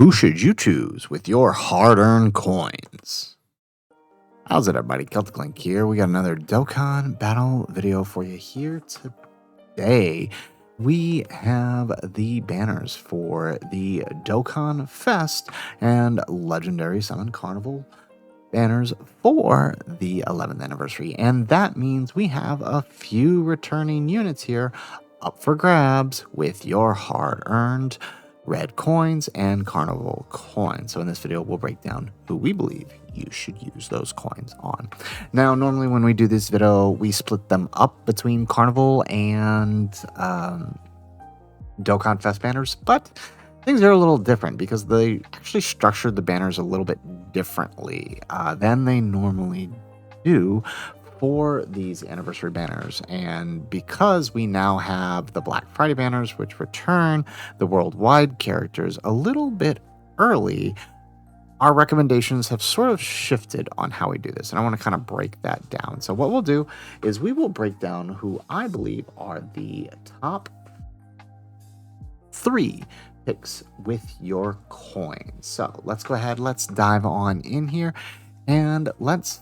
Who should you choose with your hard-earned coins? How's it, everybody? Celtic Link here. We got another Dokkan Battle video for you here today. We have the banners for the Dokkan Fest and Legendary Summon Carnival banners for the 11th anniversary. And that means we have a few returning units here up for grabs with your hard-earned red coins and carnival coins. So in this video, we'll break down who we believe you should use those coins on. Now, normally when we do this video, we split them up between carnival and Dokkan Fest banners, but things are a little different because they actually structured the banners a little bit differently than they normally do for these anniversary banners. And because we now have the Black Friday banners, which return the worldwide characters a little bit early, our recommendations have sort of shifted on how we do this. And I want to kind of break that down. So what we'll do is we will break down who I believe are the top 3 picks with your coins. So let's go ahead, let's dive on in here, and let's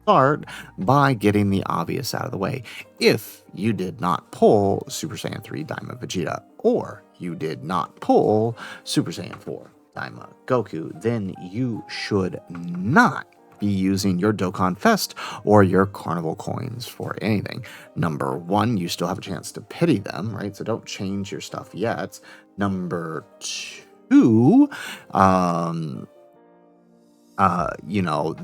start by getting the obvious out of the way. If you did not pull Super Saiyan 3 Daima Vegeta, or you did not pull Super Saiyan 4 Daima Goku, then you should not be using your Dokkan Fest or your Carnival coins for anything. Number 1, you still have a chance to pity them, right? So don't change your stuff yet. Number 2, you know,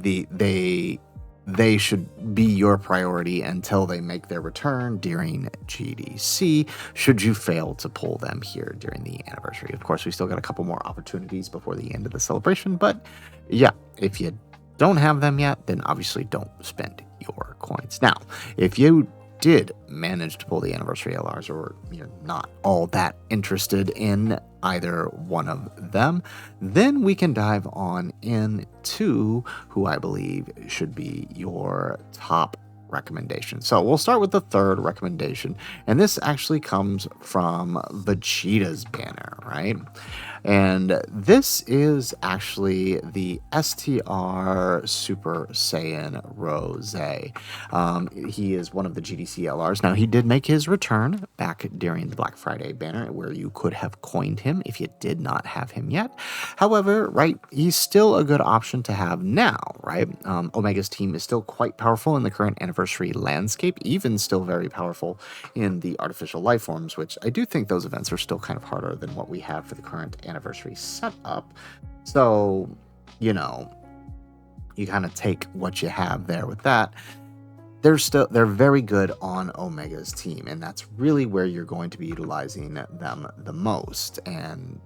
they should be your priority until they make their return during GDC, should you fail to pull them here during the anniversary. Of course, we still got a couple more opportunities before the end of the celebration, but yeah, if you don't have them yet, then obviously don't spend your coins. Now, if you did manage to pull the anniversary LRs, or you're not all that interested in either one of them, then we can dive on into who I believe should be your top recommendation. So we'll start with the third recommendation, and this actually comes from Vegeta's banner, right? And this is actually the STR Super Saiyan Rose. He is one of the GDC LRs. Now, he did make his return back during the Black Friday banner, where you could have coined him if you did not have him yet. However, right, he's still a good option to have now, right? Omega's team is still quite powerful in the current anniversary landscape, even still very powerful in the artificial life forms, which I do think those events are still kind of harder than what we have for the current anniversary setup. So, you know, you kind of take what you have there with that. They're very good on Omega's team, and that's really where you're going to be utilizing them the most. And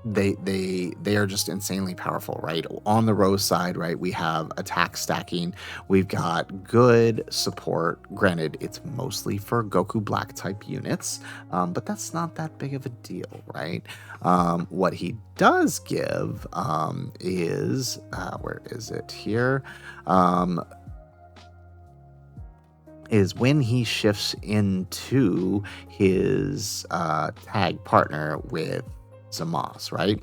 they are just insanely powerful, right? On the Rose side, right, we have attack stacking, we've got good support. Granted, it's mostly for Goku Black type units, but that's not that big of a deal, right? What he does give is where is it here? Is when he shifts into his tag partner with Zamasu, right?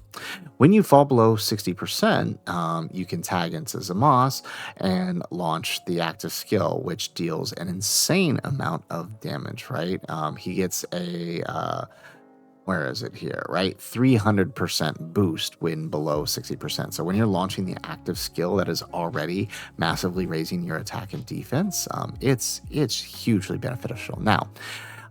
When you fall below 60%, you can tag into Zamasu and launch the active skill, which deals an insane amount of damage, right? He gets a where is it here, right? 300% boost when below 60%. So when you're launching the active skill that is already massively raising your attack and defense, it's hugely beneficial. Now,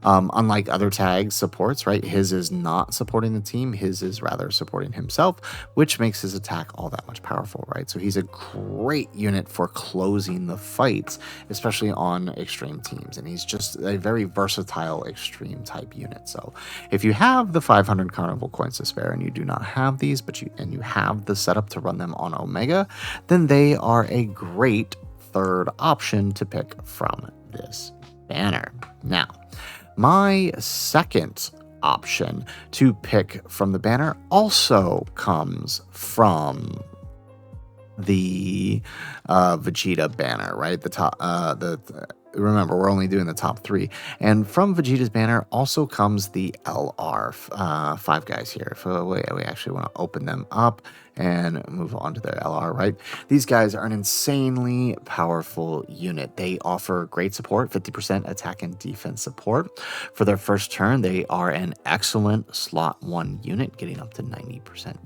unlike other tag supports, right, his is not supporting the team, his is rather supporting himself, which makes his attack all that much powerful, right? So he's a great unit for closing the fights, especially on extreme teams, and he's just a very versatile extreme type unit. So if you have the 500 carnival coins to spare and you do not have these, but you have the setup to run them on Omega, then they are a great third option to pick from this banner. Now, my second option to pick from the banner also comes from the Vegeta banner, right? The top, remember, we're only doing the top 3. And from Vegeta's banner also comes the LR, 5 guys here. So we actually want to open them up and move on to their LR, right? These guys are an insanely powerful unit. They offer great support, 50% attack and defense support. For their first turn, they are an excellent slot 1 unit, getting up to 90%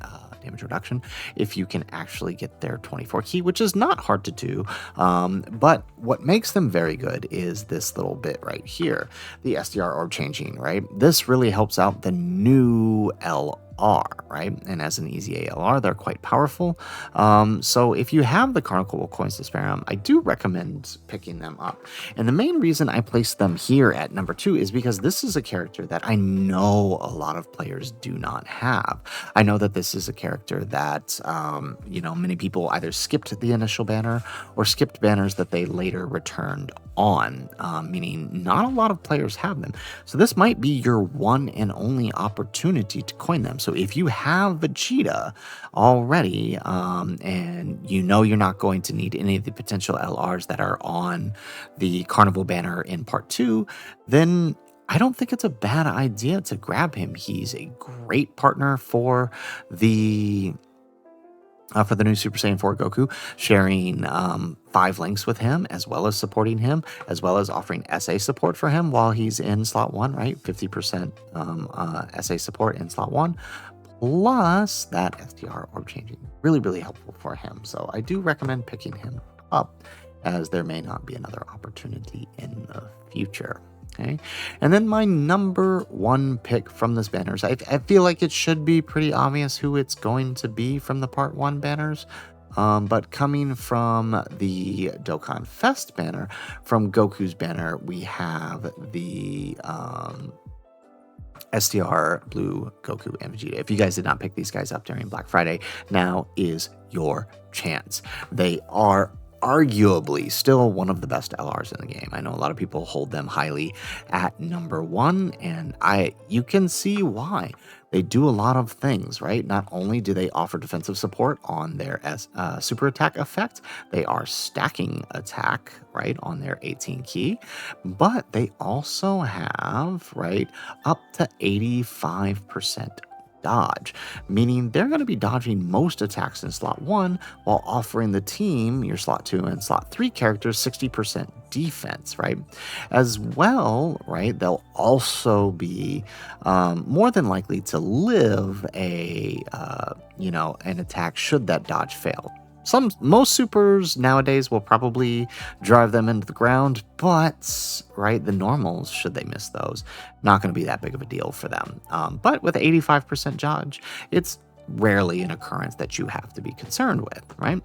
damage reduction if you can actually get their 24 key, which is not hard to do. But what makes them very good is this little bit right here, the STR orb changing, right? This really helps out the new LR, right? And as an easy ALR, they're quite powerful. So if you have the Carnival coins to spare them, I do recommend picking them up. And the main reason I placed them here at number 2 is because this is a character that I know a lot of players do not have. I know that this is a character that, many people either skipped the initial banner or skipped banners that they later returned on, meaning not a lot of players have them. So this might be your one and only opportunity to coin them. So if you have Vegeta already, and you know you're not going to need any of the potential LRs that are on the Carnival banner in part 2, then I don't think it's a bad idea to grab him. He's a great partner for the new Super Saiyan 4 Goku, sharing 5 links with him, as well as supporting him, as well as offering SA support for him while he's in slot 1, right? 50% SA support in slot 1, plus that STR orb changing. Really, really helpful for him. So I do recommend picking him up, as there may not be another opportunity in the future. Okay, and then my number 1 pick from this banners, I feel like it should be pretty obvious who it's going to be from the part 1 banners. But coming from the Dokkan Fest banner, from Goku's banner, we have the STR Blue Goku and Vegeta. If you guys did not pick these guys up during Black Friday, now is your chance. They are arguably still one of the best LRs in the game. I know a lot of people hold them highly at number 1, and you can see why. They do a lot of things, right? Not only do they offer defensive support on their super attack effect, they are stacking attack, right, on their 18 key, but they also have, right, up to 85% dodge, meaning they're going to be dodging most attacks in slot 1 while offering the team, your slot 2 and slot 3 characters, 60% defense, right? As well, right, they'll also be more than likely to live an attack should that dodge fail. Most supers nowadays will probably drive them into the ground, but right, the normals, should they miss those, not going to be that big of a deal for them. But with 85% dodge, it's rarely an occurrence that you have to be concerned with, right?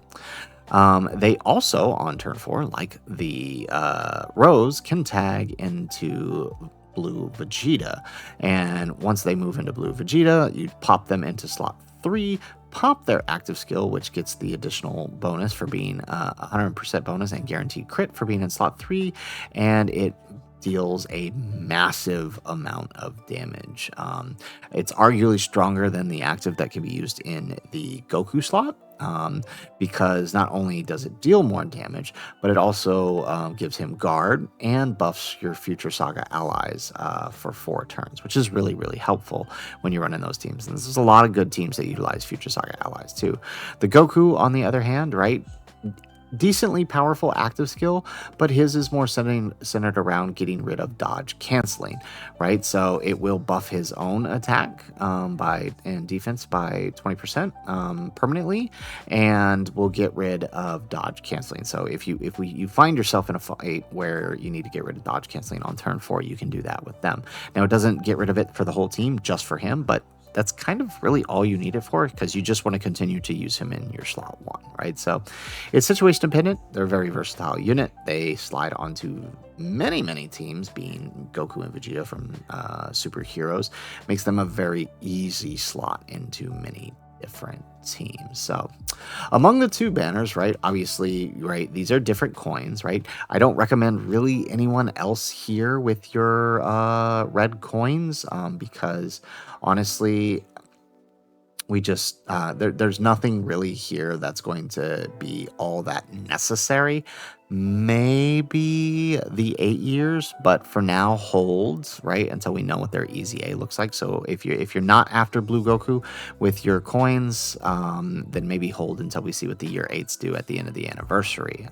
They also, on turn 4, like the Rose, can tag into Blue Vegeta, and once they move into Blue Vegeta, you pop them into slot 3, pop their active skill, which gets the additional bonus for being 100% bonus and guaranteed crit for being in slot 3, and it deals a massive amount of damage. It's arguably stronger than the active that can be used in the Goku slot, because not only does it deal more damage, but it also gives him guard and buffs your future Saga allies for 4 turns, which is really, really helpful when you're running those teams. And there's a lot of good teams that utilize future Saga allies too. The Goku, on the other hand, right, decently powerful active skill, but his is more centered around getting rid of dodge canceling, right? So it will buff his own attack and defense by 20% permanently, and will get rid of dodge canceling. So if you find yourself in a fight where you need to get rid of dodge canceling on turn 4, you can do that with them. Now, it doesn't get rid of it for the whole team, just for him, but that's kind of really all you need it for, because you just want to continue to use him in your slot 1, right? So it's situation dependent. They're a very versatile unit. They slide onto many, many teams, being Goku and Vegeta from superheroes, makes them a very easy slot into many different teams. So among the 2 banners, right, obviously, right, these are different coins, right? I don't recommend really anyone else here with your red coins, because honestly, we just there's nothing really here that's going to be all that necessary maybe the 8 years, but for now holds, right, until we know what their EZA looks like. So if you're not after Blue Goku with your coins, then maybe hold until we see what the year 8s do at the end of the anniversary.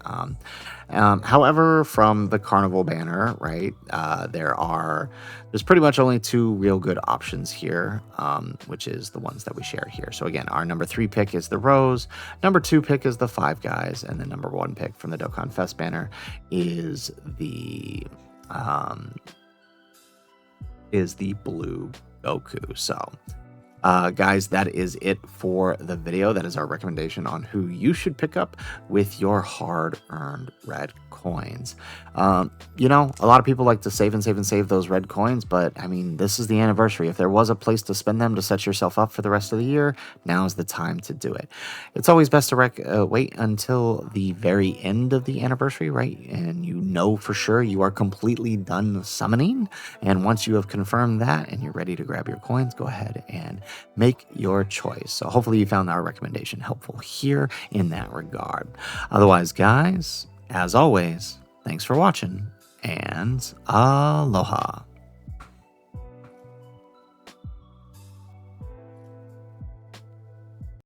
However, from the Carnival banner, right, there's pretty much only 2 real good options here, which is the ones that we share here. So again, our number 3 pick is the Rose, number 2 pick is the Five Guys, and the number 1 pick from the Dokkan Fest banner is the Blue Goku. So guys, that is it for the video. That is our recommendation on who you should pick up with your hard-earned red coins. You know, a lot of people like to save and save and save those red coins, but I mean, this is the anniversary. If there was a place to spend them to set yourself up for the rest of the year, now is the time to do it. It's always best to wait until the very end of the anniversary, right? And you know for sure you are completely done summoning. And once you have confirmed that and you're ready to grab your coins, go ahead and make your choice. So hopefully you found our recommendation helpful here in that regard. Otherwise, guys, as always, thanks for watching and aloha.